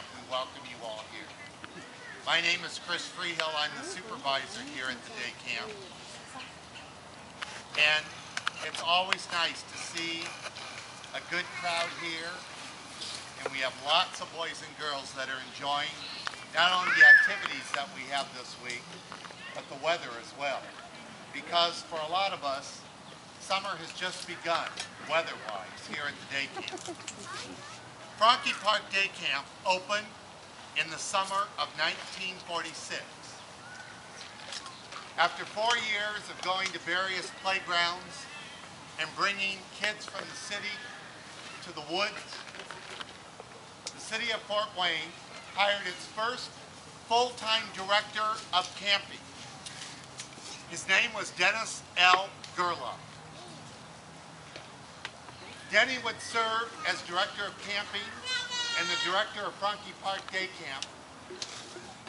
camp, we welcome you all here. My name is Freehill. I'm the supervisor here at the day camp. And it's always nice to see a good crowd here. And we have lots of boys and girls that are enjoying not only the activities that we have this week, but the weather as well. Because for a lot of us, summer has just begun, weather-wise, here at the day camp. Franke Park Day Camp opened in the summer of 1946. After 4 years of going to various playgrounds and bringing kids from the city to the woods, the city of Fort Wayne hired its first full-time director of camping. His name was Dennis L. Gerlach. Denny would serve as director of camping and the director of Franke Park Day Camp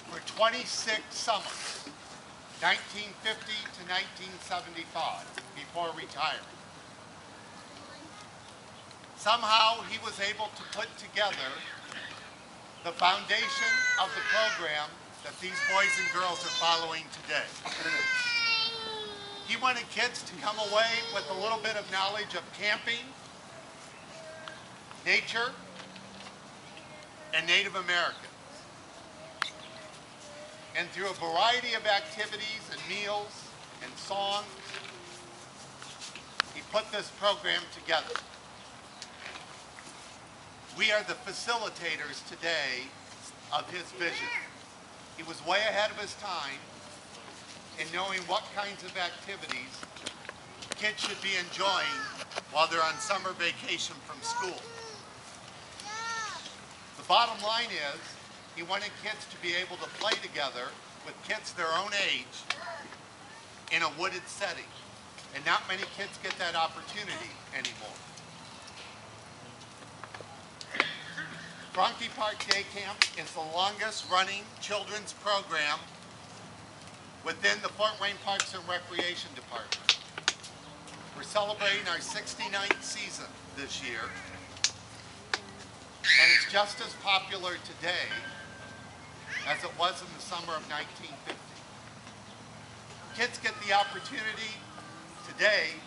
for 26 summers, 1950 to 1975, before retiring. Somehow he was able to put together the foundation of the program that these boys and girls are following today. He wanted kids to come away with a little bit of knowledge of camping, nature, and Native Americans. And through a variety of activities and meals and songs, he put this program together. We are the facilitators today of his vision. He was way ahead of his time in knowing what kinds of activities kids should be enjoying while they're on summer vacation from school. The bottom line is, he wanted kids to be able to play together with kids their own age in a wooded setting. And not many kids get that opportunity anymore. Franke Park Day Camp is the longest running children's program within the Fort Wayne Parks and Recreation Department. We're celebrating our 69th season this year. And it's just as popular today as it was in the summer of 1950. Kids get the opportunity today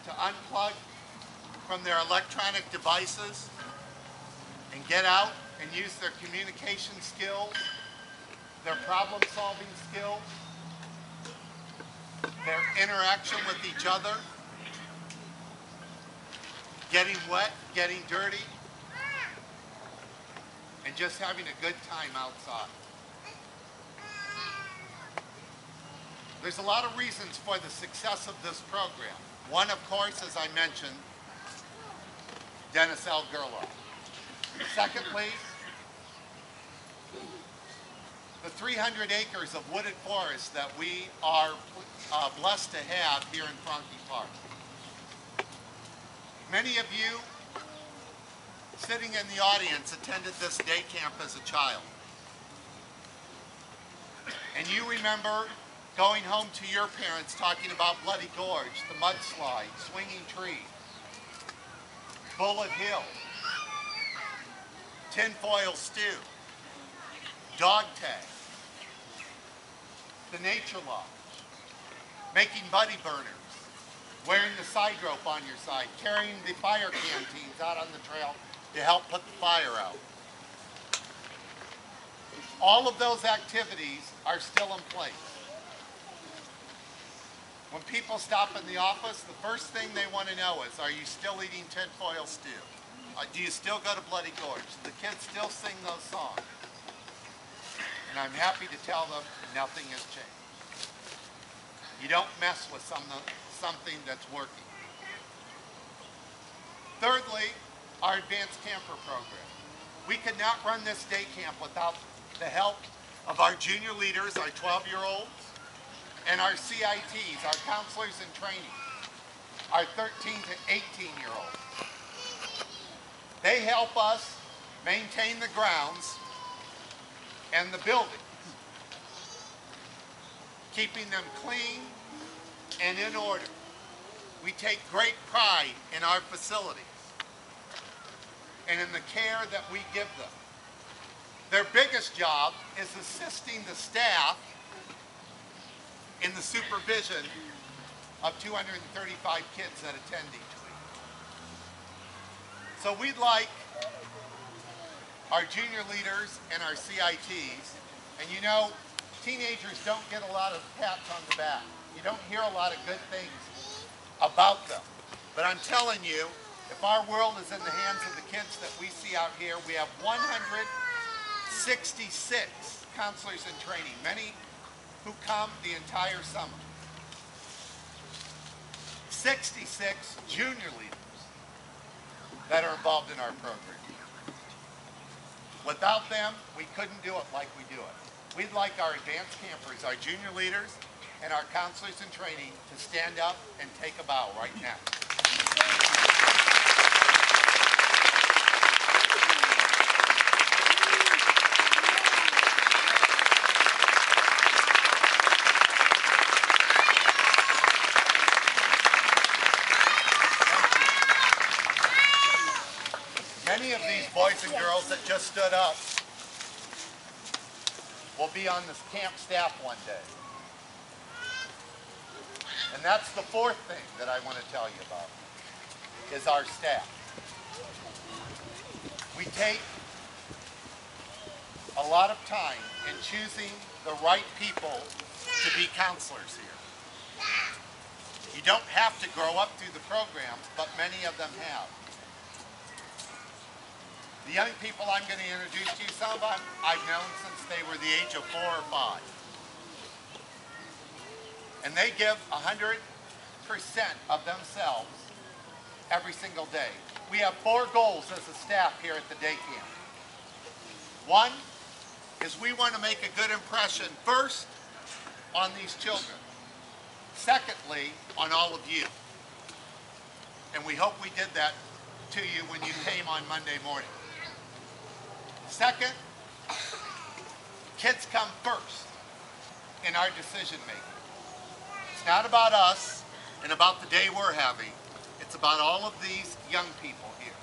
to unplug from their electronic devices and get out and use their communication skills, their problem-solving skills, their interaction with each other, getting wet, getting dirty, and just having a good time outside. There's a lot of reasons for the success of this program. One, of course, as I mentioned, Dennis L. Gerlach. Secondly, the 300 acres of wooded forest that we are blessed to have here in Franke Park. Many of you sitting in the audience attended this day camp as a child. And you remember going home to your parents talking about Bloody Gorge, the mudslide, Swinging Tree, Bullet Hill, Tinfoil Stew, Dog Tag, the Nature Lodge, making buddy burners, wearing the side rope on your side, carrying the fire canteens out on the trail to help put the fire out. All of those activities are still in place. When people stop in the office, the first thing they want to know is, are you still eating tinfoil stew? Do you still go to Bloody Gorge? The kids still sing those songs. And I'm happy to tell them nothing has changed. You don't mess with something that's working. Thirdly, our advanced camper program. We could not run this day camp without the help of our junior leaders, our 12-year-olds, and our CITs, our counselors in training, our 13 to 18-year-olds. They help us maintain the grounds and the buildings, keeping them clean and in order. We take great pride in our facilities and in the care that we give them. their biggest job is assisting the staff in the supervision of 235 kids that attend each week. So we'd like our junior leaders and our CITs, and you know, teenagers don't get a lot of pats on the back. You don't hear a lot of good things about them. But I'm telling you, if our world is in the hands of the kids that we see out here, we have 166 counselors in training, many who come the entire summer. 66 junior leaders that are involved in our program. Without them, we couldn't do it like we do it. We'd like our advanced campers, our junior leaders, and our counselors in training to stand up and take a bow right now. Many of these boys and girls that just stood up will be on this camp staff one day. And that's the fourth thing that I want to tell you about, is our staff. We take a lot of time in choosing the right people to be counselors here. You don't have to grow up through the program, but many of them have. The young people I'm going to introduce to you, some of them I've known since they were the age of 4 or 5. And they give 100% of themselves every single day. We have 4 goals as a staff here at the day camp. One is we want to make a good impression first on these children. Secondly, on all of you. And we hope we did that to you when you came on Monday morning. Second, kids come first in our decision making. It's not about us and about the day we're having. It's about all of these young people here.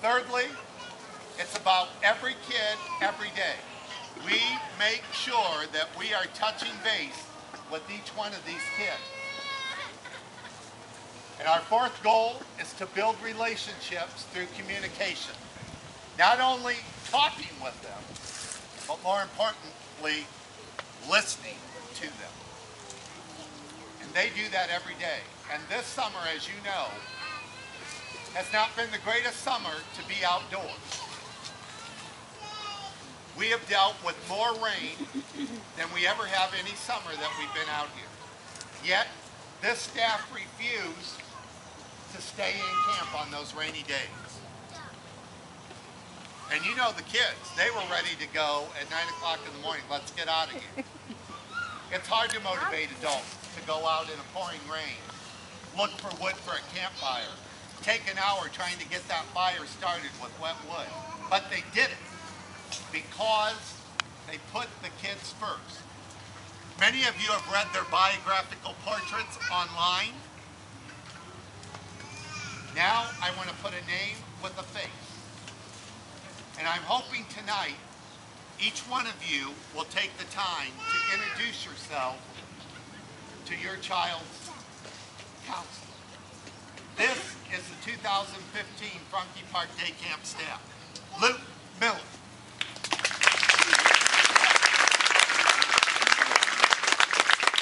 Thirdly, it's about every kid, every day. We make sure that we are touching base with each one of these kids. And our fourth goal is to build relationships through communication. Not only talking with them, but more importantly, listening to them. And they do that every day. And this summer, as you know, has not been the greatest summer to be outdoors. We have dealt with more rain than we ever have any summer that we've been out here. Yet, this staff refused to stay in camp on those rainy days. And you know the kids, they were ready to go at 9 o'clock in the morning. Let's get out of here. It's hard to motivate adults to go out in a pouring rain, look for wood for a campfire, take an hour trying to get that fire started with wet wood. But they did it because they put the kids first. Many of you have read their biographical portraits online. Now I want to put a name with a face. And I'm hoping tonight each one of you will take the time to introduce yourself to your child's counselor. This is the 2015 Franke Park Day Camp staff. Luke Miller.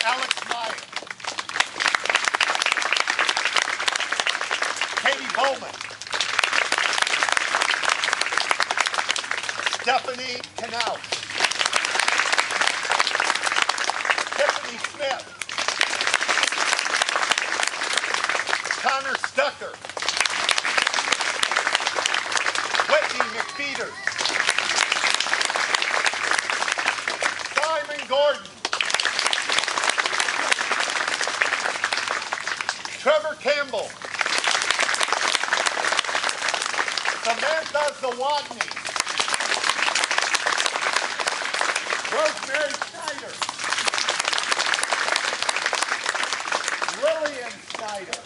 Alex Meyer. Katie Bowman. Stephanie Canal. Tiffany Smith. Connor Stucker. Whitney McFeeters. Simon Gordon. Trevor Campbell. Samantha Zawodny. Rosemary Snyder. Lillian Snyder.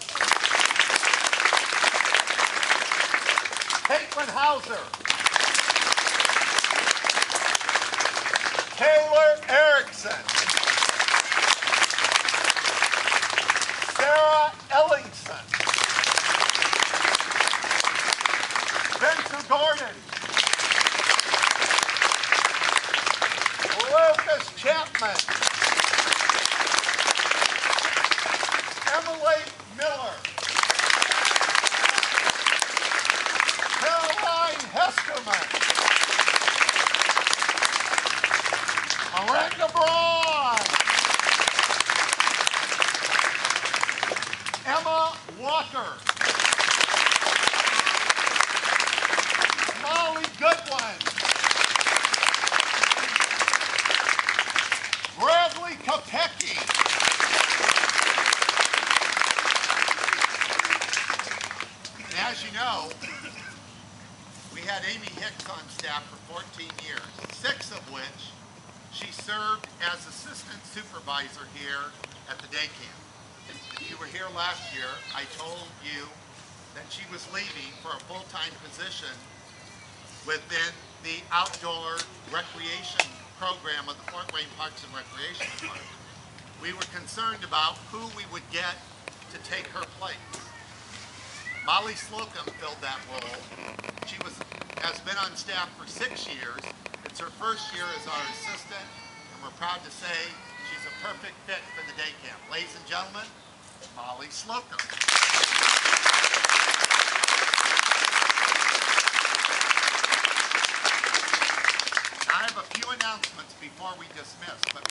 Caitlin Hauser. Chris Chapman. Emily Miller. Caroline Hesterman. Miranda Braun. Emma Walker. Molly Goodwin. Bradley Kopecki. And as you know, we had Amy Hicks on staff for 14 years, 6 of which she served as assistant supervisor here at the day camp. If you were here last year, I told you that she was leaving for a full-time position within the outdoor recreation program of the Fort Wayne Parks and Recreation Department. We were concerned about who we would get to take her place. Molly Slocum filled that role. She has been on staff for 6 years. It's her first year as our assistant, and we're proud to say she's a perfect fit for the day camp. Ladies and gentlemen, Molly Slocum. I have a few announcements before we dismiss, but